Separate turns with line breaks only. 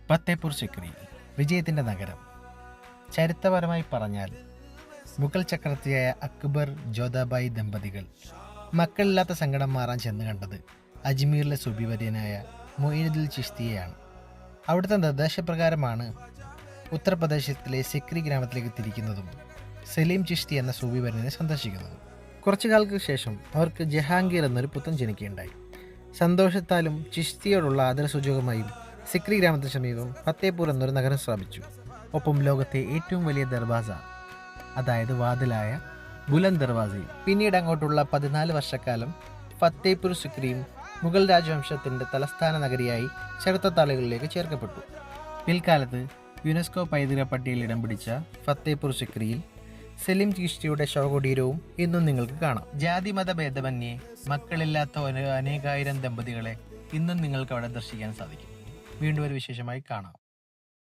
ഫത്തേപൂർ സിക്രി വിജയത്തിൻ്റെ നഗരം. ചരിത്രപരമായി പറഞ്ഞാൽ മുഗൾ ചക്രവർത്തിയായ അക്ബർ ജോധാബായി ദമ്പതികൾ മക്കളില്ലാത്ത സങ്കടം മാറാൻ ചെന്ന് കണ്ടത് അജ്മീറിലെ സുബിവര്യനായ മൊയ്നുദ്ദീൻ ചിശ്തിയെയാണ്. അവിടുത്തെ നിർദ്ദേശപ്രകാരമാണ് ഉത്തർപ്രദേശത്തിലെ സിക്രി ഗ്രാമത്തിലേക്ക് തിരിക്കുന്നതും സലീം ചിശ്തി എന്ന സൂബിവര്യനെ സന്ദർശിക്കുന്നതും. കുറച്ചു കാലങ്ങൾക്ക് ശേഷം അവർക്ക് ജഹാംഗീർ എന്നൊരു പുത്രൻ ജനിക്കുകയുണ്ടായി. സന്തോഷത്താലും ചിശ്തിയോടുള്ള ആദരസൂചകമായും സിക്രി ഗ്രാമത്തിന് സമീപം ഫത്തേപൂർ എന്നൊരു നഗരം സ്ഥാപിച്ചു. ഒപ്പം ലോകത്തെ ഏറ്റവും വലിയ ദർവാസ, അതായത് വാതിലായ ബുലന്ദ് ദർവാസയും. പിന്നീട് അങ്ങോട്ടുള്ള 14 വർഷക്കാലം ഫത്തേപൂർ സിക്രിയും മുഗൾ രാജവംശത്തിൻ്റെ തലസ്ഥാന നഗരിയായി ചരിത്രത്താളുകളിലേക്ക് ചേർക്കപ്പെട്ടു. പിൽക്കാലത്ത് യുനെസ്കോ പൈതൃക പട്ടികയിൽ ഇടം പിടിച്ച ഫത്തേപൂർ സിക്രിയിൽ സലീം ചിശ്തിയുടെ ശവകുടീരവും ഇന്നും നിങ്ങൾക്ക് കാണാം. ജാതിമത ഭേദമന്യേ മക്കളില്ലാത്ത അനേകായിരം ദമ്പതികളെ ഇന്നും നിങ്ങൾക്ക് അവിടെ ദർശിക്കാൻ സാധിക്കും. വീണ്ടും ഒരു വിശേഷമായി കാണാം.